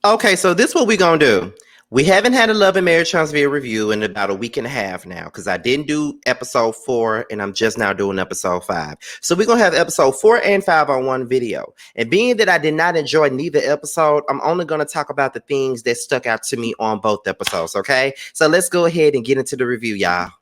Okay, so this is what we're gonna do. We haven't had a Love and Marriage Huntsville review in about a week and a half now because I didn't do episode 4 and I'm just now doing episode 5. So we're gonna have episode 4 and 5 on one video. And being that I did not enjoy neither episode, I'm only gonna talk about the things that stuck out to me on both episodes. Okay, so let's go ahead and get into the review, y'all.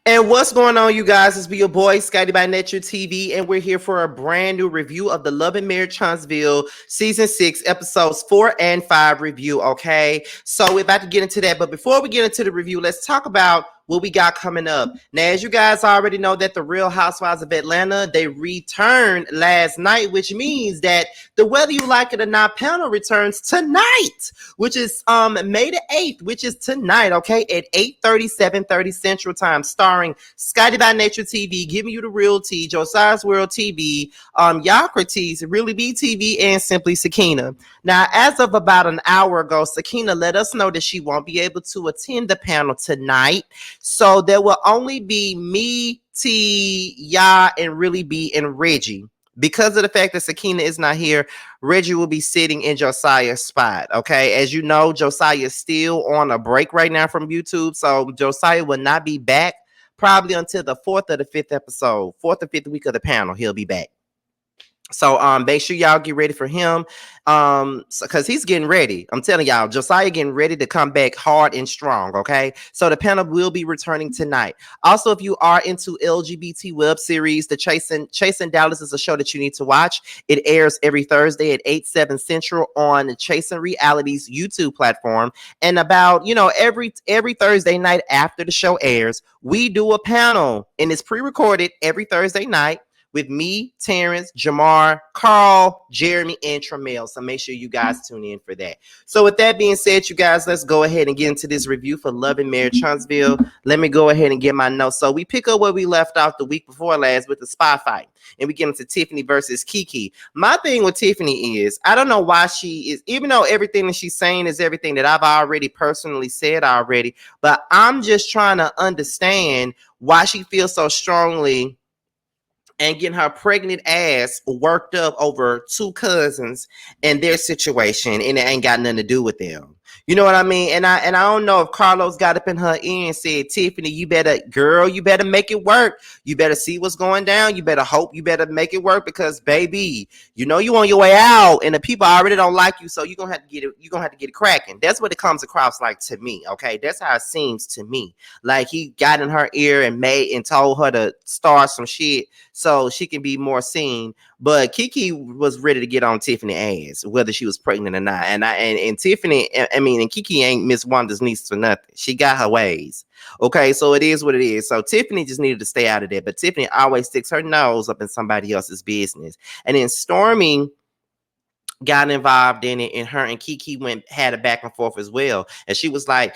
And what's going on, you guys? It's your boy, Scotty by Nature TV, and we're here for a brand new review of the Love and Marriage Huntsville Season 6, Episodes 4 and 5 review, okay? So we're about to get into that, but before we get into the review, let's talk about what we got coming up. Now, as you guys already know, that the Real Housewives of Atlanta, they returned last night, which means that the Whether You Like It or Not panel returns tonight, which is May the 8th, which is tonight, okay, at 8:30, 7:30 Central Time, starring Scotty by Nature TV, Giving You the Real Tea, Josiah's World TV, Yocrates, Really Be TV, and Simply Sakina. Now, as of about an hour ago, Sakina let us know that she won't be able to attend the panel tonight. So there will only be me, T, Ya, and Really Be and Reggie. Because of the fact that Sakina is not here, Reggie will be sitting in Josiah's spot. Okay. As you know, Josiah is still on a break right now from YouTube. So Josiah will not be back probably until the 4th or the 5th episode, 4th or 5th week of the panel. He'll be back. So make sure y'all get ready for him, because he's getting ready. I'm telling y'all, Josiah getting ready to come back hard and strong. Okay, so the panel will be returning tonight. Also, if you are into LGBT web series, the Chasing Dallas is a show that you need to watch. It airs every Thursday at 8/7 Central on Chasing Reality's YouTube platform. And about every Thursday night after the show airs, we do a panel, and it's pre-recorded every Thursday night with me, Terrence, Jamar, Carl, Jeremy, and Tramel. So make sure you guys tune in for that. So with that being said, you guys, let's go ahead and get into this review for Love and Marriage Huntsville. Let me go ahead and get my notes. So we pick up where we left off the week before last with the spy fight. And we get into Tiffany versus Kiki. My thing with Tiffany is, I don't know why she is, even though everything that she's saying is everything that I've already personally said already, but I'm just trying to understand why she feels so strongly and getting her pregnant ass worked up over two cousins and their situation, and it ain't got nothing to do with them. You know what I mean? And I don't know if Carlos got up in her ear and said, Tiffany, you better make it work. You better see what's going down. You better hope, you better make it work, because baby, you on your way out and the people already don't like you. So you're gonna have to get it cracking. That's what it comes across like to me. Okay. That's how it seems to me. Like he got in her ear and told her to start some shit so she can be more seen. But Kiki was ready to get on Tiffany ass, whether she was pregnant or not. And Tiffany, and Kiki ain't Miss Wanda's niece for nothing. She got her ways. Okay, so it is what it is. So Tiffany just needed to stay out of there. But Tiffany always sticks her nose up in somebody else's business. And then Stormy got involved in it, and her and Kiki had a back and forth as well. And she was like,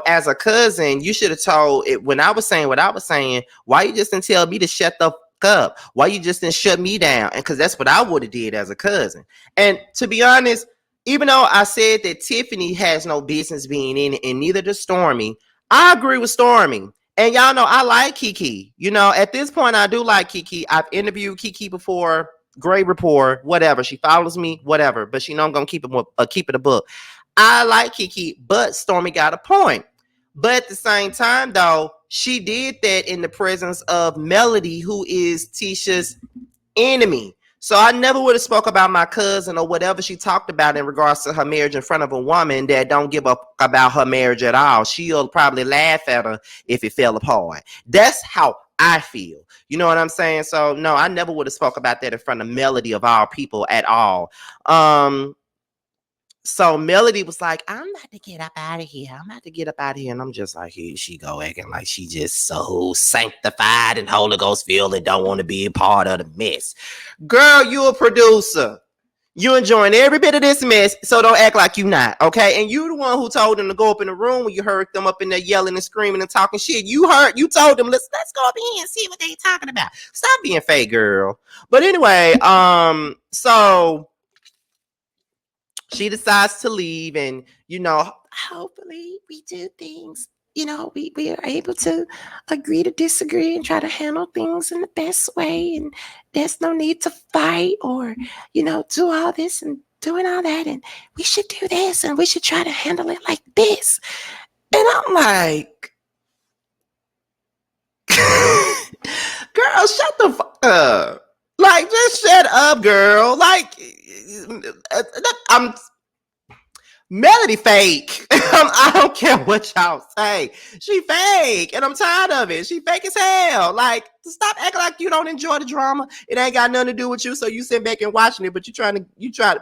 as a cousin, you should have told it when I was saying what I was saying. Why you just didn't tell me to shut the up? Why you just didn't shut me down? And because that's what I would have did as a cousin. And to be honest, even though I said that Tiffany has no business being in it, and neither does Stormy, I agree with Stormy. And y'all know I like Kiki. At this point, I do like Kiki. I've interviewed Kiki before. Great rapport, whatever. She follows me, whatever. But she know I'm gonna keep it a book. I like Kiki, but Stormy got a point. But at the same time, though, she did that in the presence of Melody, who is Tisha's enemy. So I never would have spoke about my cousin or whatever she talked about in regards to her marriage in front of a woman that don't give up about her marriage at all. She'll probably laugh at her if it fell apart. That's how I feel. You know what I'm saying? So no, I never would have spoke about that in front of Melody of all people at all. So Melody was like, I'm about to get up out of here. And I'm just like, here she go, acting like she just so sanctified and Holy Ghost filled and don't want to be a part of the mess. Girl, you a producer. You enjoying every bit of this mess, so don't act like you not, okay? And you the one who told them to go up in the room when you heard them up in there yelling and screaming and talking shit. You told them, let's go up in here and see what they talking about. Stop being fake, girl. But anyway, so She decides to leave, and hopefully we do things. We are able to agree to disagree and try to handle things in the best way. And there's no need to fight or, do all this and doing all that. And we should do this and we should try to handle it like this. And I'm like, girl, shut the fuck up. Like, just shut up, girl. Like, I'm Melody fake. I don't care what y'all say. She fake, and I'm tired of it. She fake as hell. Like, stop acting like you don't enjoy the drama. It ain't got nothing to do with you, so you sit back and watching it. But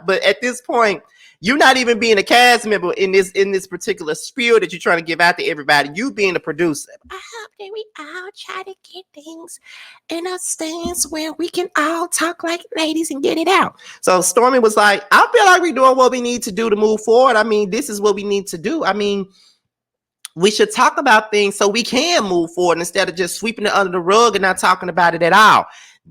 but at this point, you're not even being a cast member in this particular spiel that you're trying to give out to everybody. You being a producer. I hope that we all try to get things in a stance where we can all talk like ladies and get it out. So Stormy was like, I feel like we're doing what we need to do to move forward. I mean, this is what we need to do. I mean, we should talk about things so we can move forward instead of just sweeping it under the rug and not talking about it at all.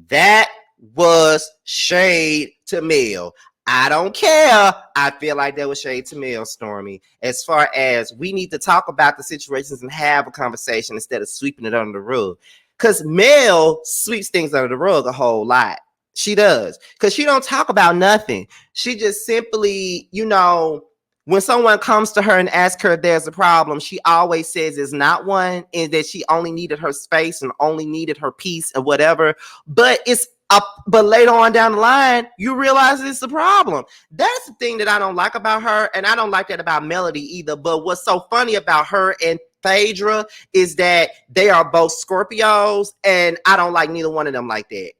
That was shade to Mel. I don't care. I feel like that was shade to Mel, Stormy. As far as we need to talk about the situations and have a conversation instead of sweeping it under the rug. Because Mel sweeps things under the rug a whole lot. She does. Because she don't talk about nothing. She just simply, when someone comes to her and asks her if there's a problem, she always says it's not one and that she only needed her space and only needed her peace and whatever. But but later on down the line, you realize it's a problem. That's the thing that I don't like about her, and I don't like that about Melody either. But what's so funny about her and Phaedra is that they are both Scorpios, and I don't like neither one of them like that.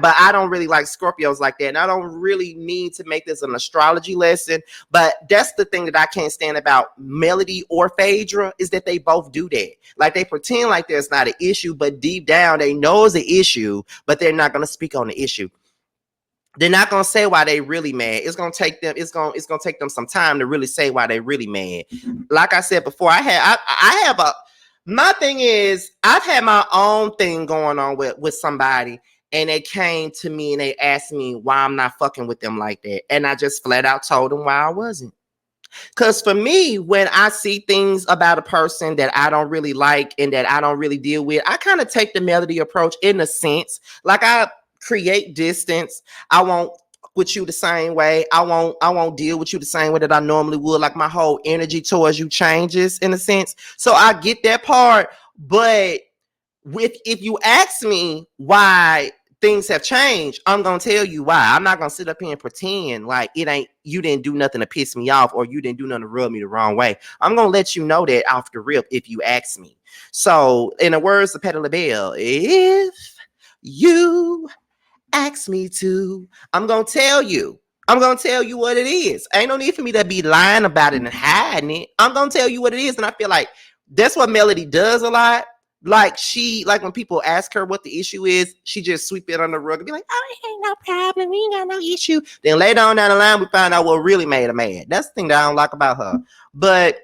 But I don't really like Scorpios like that. And I don't really mean to make this an astrology lesson, but that's the thing that I can't stand about Melody or Phaedra is that they both do that. Like they pretend like there's not an issue, but deep down they know it's an issue, but they're not going to speak on the issue. They're not gonna say why they really mad. It's gonna take them. It's gonna take them some time to really say why they really mad. Like I said before, I have a. My thing is, I've had my own thing going on with somebody, and they came to me and they asked me why I'm not fucking with them like that, and I just flat out told them why I wasn't. Because for me, when I see things about a person that I don't really like and that I don't really deal with, I kind of take the Melody approach in a sense. Like I create distance. I won't with you the same way. I won't deal with you the same way that I normally would. Like my whole energy towards you changes in a sense. So I get that part. But if you ask me why things have changed, I'm gonna tell you why. I'm not gonna sit up here and pretend like you didn't do nothing to piss me off or you didn't do nothing to rub me the wrong way. I'm gonna let you know that off the rip if you ask me. So in the words of Patti LaBelle, if you ask me to, I'm gonna tell you. I'm gonna tell you what it is. Ain't no need for me to be lying about it and hiding it. I'm gonna tell you what it is, and I feel like that's what Melody does a lot. Like when people ask her what the issue is, she just sweep it under the rug and be like, "Oh, it ain't no problem. We ain't got no issue." Then later on down the line, we find out what really made her mad. That's the thing that I don't like about her. But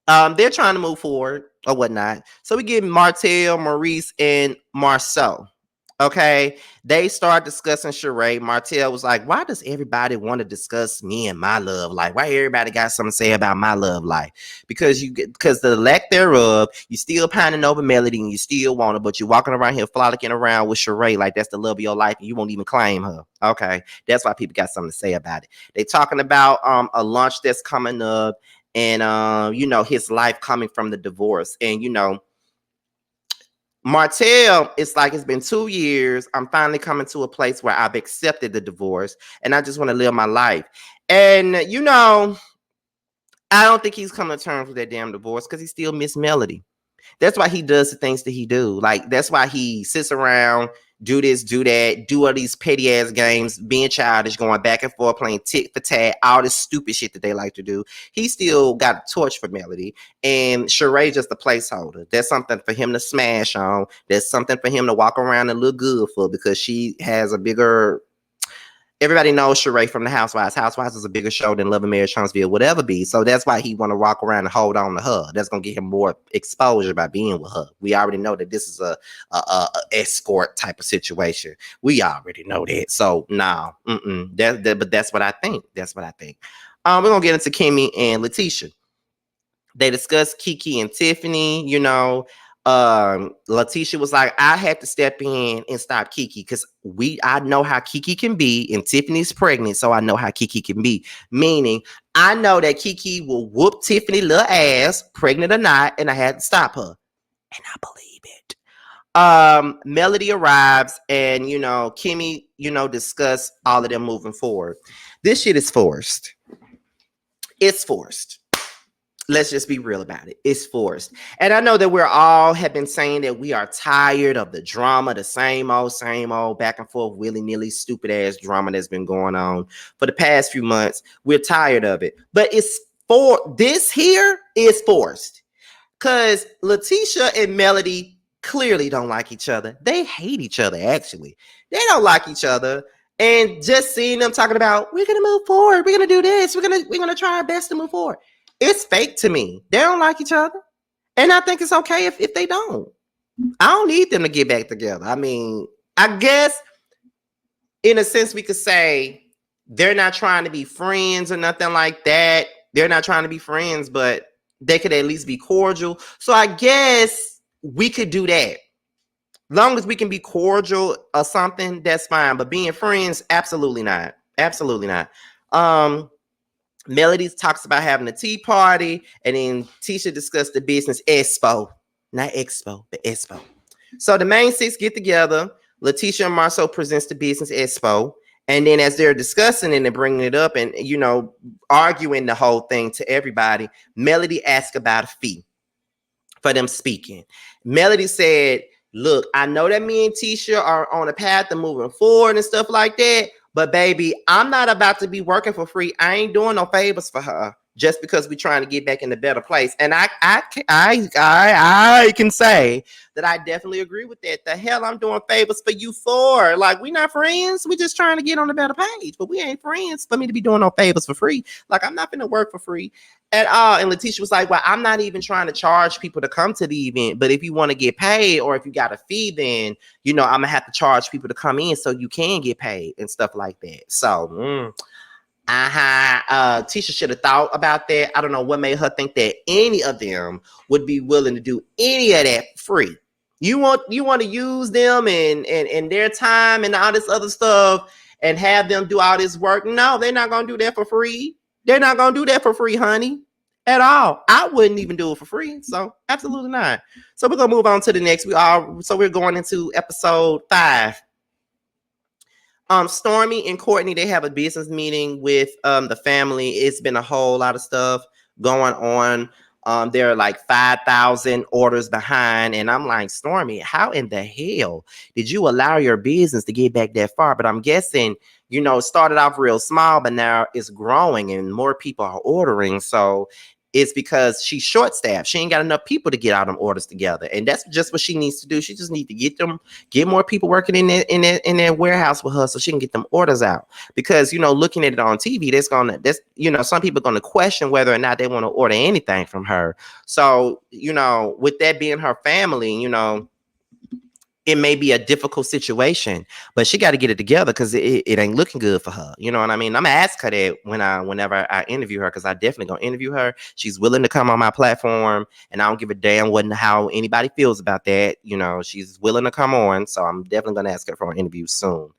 they're trying to move forward or whatnot. So we get Martel, Maurice, and Marcel. Okay, they start discussing charade. Martel was like, why does everybody want to discuss me and my love life? Why everybody got something to say about my love life? Because the lack thereof, you still pining over Melody and you still want her, but you're walking around here frolicking around with charade like that's the love of your life and you won't even claim her. Okay, that's why people got something to say about it. They talking about a lunch that's coming up and his life coming from the divorce. And Martel, it's like it's been 2 years. I'm finally coming to a place where I've accepted the divorce and I just want to live my life. And, I don't think he's coming to terms with that damn divorce because he still miss Melody. That's why he does the things that he do. Like, that's why he sits around, do this, do that, do all these petty ass games, being childish, going back and forth, playing tit for tat, all this stupid shit that they like to do. He still got a torch for Melody, and Sheree's just a placeholder. There's something for him to smash on. There's something for him to walk around and look good for because she has a bigger Everybody knows Sheree from the Housewives. Housewives is a bigger show than Love and Marriage Huntsville would ever be. So that's why he want to walk around and hold on to her. That's gonna get him more exposure by being with her. We already know that this is a escort type of situation. We already know that. So no, but that's what I think. That's what I think. We're gonna get into Kimmy and Leticia. They discussed Kiki and Tiffany, Leticia was like, I had to step in and stop Kiki because I know how Kiki can be, and Tiffany's pregnant, so I know how Kiki can be. Meaning, I know that Kiki will whoop Tiffany little ass, pregnant or not, and I had to stop her. And I believe it. Melody arrives, and Kimmy, discuss all of them moving forward. This shit is forced. It's forced. Let's just be real about it. It's forced. And I know that we're all have been saying that we are tired of the drama, the same old back and forth, willy-nilly, stupid ass drama that's been going on for the past few months. We're tired of it. But this here is forced. Because Leticia and Melody clearly don't like each other. They hate each other, actually. They don't like each other. And just seeing them talking about, we're gonna move forward, we're gonna do this, we're gonna try our best to move forward. It's fake to me. They don't like each other. And I think it's okay if they don't. I don't need them to get back together. I mean, I guess in a sense we could say they're not trying to be friends or nothing like that. They're not trying to be friends, but they could at least be cordial. So I guess we could do that. Long as we can be cordial or something, that's fine. But being friends, absolutely not. Absolutely not. Melody talks about having a tea party, and then Tisha discussed the business expo. Not expo, but expo. So the main six get together. Leticia and Marcel presents the business expo. And then as they're discussing it and bringing it up and, arguing the whole thing to everybody, Melody asked about a fee for them speaking. Melody said, look, I know that me and Tisha are on a path to moving forward and stuff like that, but baby, I'm not about to be working for free. I ain't doing no favors for her just because we're trying to get back in a better place. And I can say that I definitely agree with that. The hell I'm doing favors for you for? Like, we not friends. We just trying to get on a better page, but we ain't friends for me to be doing no favors for free. Like, I'm not gonna work for free at all. And Leticia was like, well, I'm not even trying to charge people to come to the event, but if you want to get paid or if you got a fee, then I'm gonna have to charge people to come in so you can get paid and stuff like that. So Tisha should have thought about that. I don't know what made her think that any of them would be willing to do any of that free. You want to use them and their time and all this other stuff and have them do all this work. No, they're not gonna do that for free. They're not gonna do that for free, honey. At all. I wouldn't even do it for free. So absolutely not. So we're gonna move on to the next. We're going into episode 5. Stormy and Courtney, they have a business meeting with the family. It's been a whole lot of stuff going on. They're like 5,000 orders behind. And I'm like, Stormy, how in the hell did you allow your business to get back that far? But I'm guessing, it started off real small, but now it's growing and more people are ordering. So it's because she's short-staffed. She ain't got enough people to get all them orders together. And that's just what she needs to do. She just needs to get more people working in their warehouse with her so she can get them orders out. Because, looking at it on TV, some people are going to question whether or not they want to order anything from her. So, with that being her family, it may be a difficult situation, but she got to get it together because it ain't looking good for her. You know what I mean? I'm gonna ask her that whenever I interview her, because I definitely gonna interview her. She's willing to come on my platform, and I don't give a damn how anybody feels about that. She's willing to come on, so I'm definitely gonna ask her for an interview soon.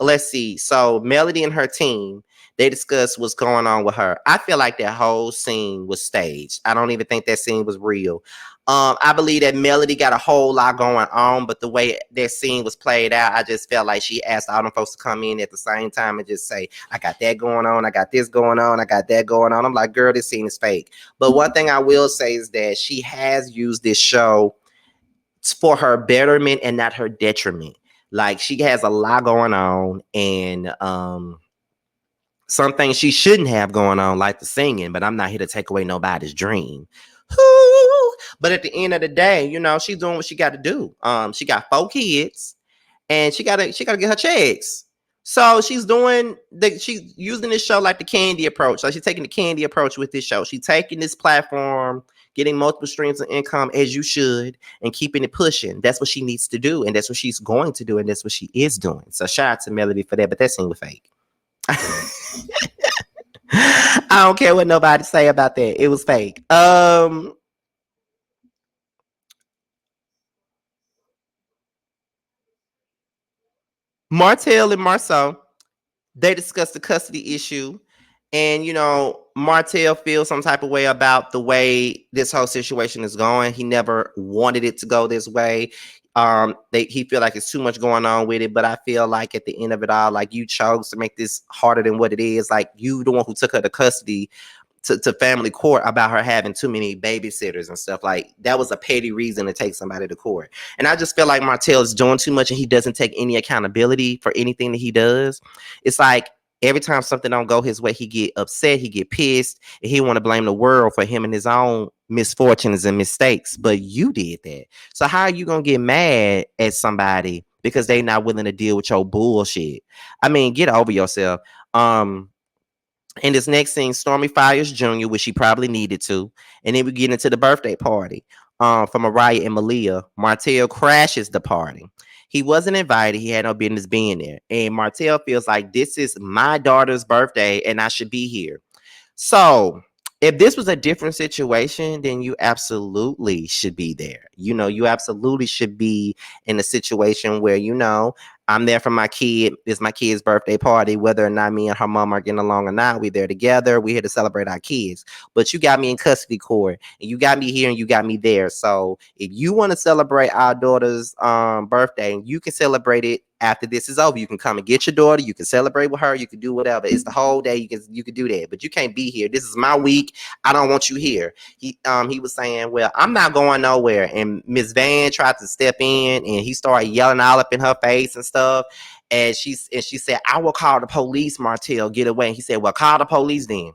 Let's see. So Melody and her team, they discussed what's going on with her. I feel like that whole scene was staged. I don't even think that scene was real. I believe that Melody got a whole lot going on, but the way that scene was played out, I just felt like she asked all them folks to come in at the same time and just say, I got that going on, I got this going on, I got that going on. I'm like, girl, this scene is fake. But one thing I will say is that she has used this show for her betterment and not her detriment. Like, she has a lot going on, and some things she shouldn't have going on, like the singing, but I'm not here to take away nobody's dream. But at the end of the day, she's doing what she got to do. She got 4 kids, and she gotta get her checks. So she's using this show like the Candy approach. So she's taking the Candy approach with this show. She's taking this platform, getting multiple streams of income as you should, and keeping it pushing. That's what she needs to do, and that's what she's going to do, and that's what she is doing. So shout out to Melody for that, but that seemed fake. I don't care what nobody say about that. It was fake. Martel and Marcel, they discussed the custody issue. And Martel feels some type of way about the way this whole situation is going. He never wanted it to go this way. He feel like it's too much going on with it, but I feel like at the end of it all, like, you chose to make this harder than what it is. Like, you the one who took her to custody, to family court, about her having too many babysitters and stuff. Like, that was a petty reason to take somebody to court. And I just feel like Martel is doing too much, and he doesn't take any accountability for anything that he does. It's like every time something don't go his way, he get upset, he get pissed, and he want to blame the world for him and his own misfortunes and mistakes. But you did that. So how are you gonna get mad at somebody because they not willing to deal with your bullshit? I mean, get over yourself. In this next scene, Stormy fires Junior, which she probably needed to. And then we get into the birthday party for Mariah and Malia. Martel crashes the party. He wasn't invited. He had no business being there. And Martel feels like, this is my daughter's birthday and I should be here. So if this was a different situation, then you absolutely should be there. You absolutely should be in a situation where, I'm there for my kid. It's my kid's birthday party. Whether or not me and her mom are getting along or not, we're there together. We're here to celebrate our kids. But you got me in custody court, and you got me here, and you got me there. So if you want to celebrate our daughter's birthday, you can celebrate it after this is over. You can come and get your daughter. You can celebrate with her. You can do whatever. It's the whole day. You can do that. But you can't be here. This is my week. I don't want you here. He was saying, well, I'm not going nowhere. And Miss Van tried to step in, and he started yelling all up in her face and stuff. And she said, I will call the police, Martel, get away. And he said, well, call the police then.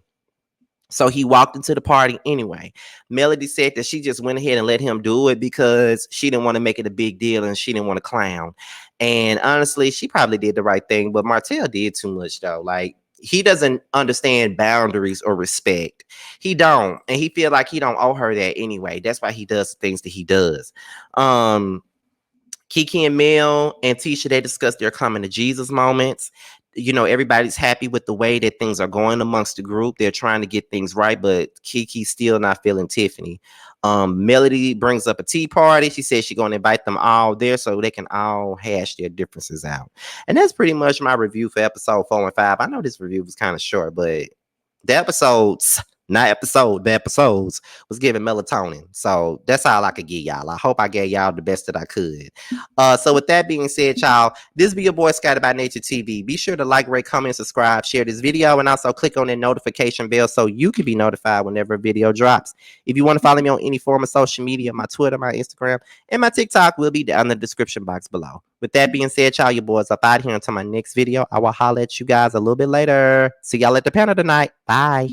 So he walked into the party anyway. Melody said that she just went ahead and let him do it because she didn't want to make it a big deal and she didn't want to clown. And honestly, she probably did the right thing, but Martel did too much though. Like, he doesn't understand boundaries or respect. He don't. And he feel like he don't owe her that anyway. That's why he does the things that he does. Kiki and Mel and Tisha, they discussed their coming to Jesus moments. Everybody's happy with the way that things are going amongst the group. They're trying to get things right, but Kiki's still not feeling Tiffany. Melody brings up a tea party. She says she's going to invite them all there so they can all hash their differences out. And that's pretty much my review for episode 4 and 5. I know this review was kind of short, but the episodes was giving melatonin. So that's all I could give y'all. I hope I gave y'all the best that I could. So with that being said, y'all, this be your boy Scotty by Nature TV. Be sure to like, rate, comment, subscribe, share this video, and also click on that notification bell so you can be notified whenever a video drops. If you want to follow me on any form of social media, my Twitter, my Instagram, and my TikTok will be down in the description box below. With that being said, y'all, your boys up out here until my next video. I will holler at you guys a little bit later. See y'all at the panel tonight. Bye.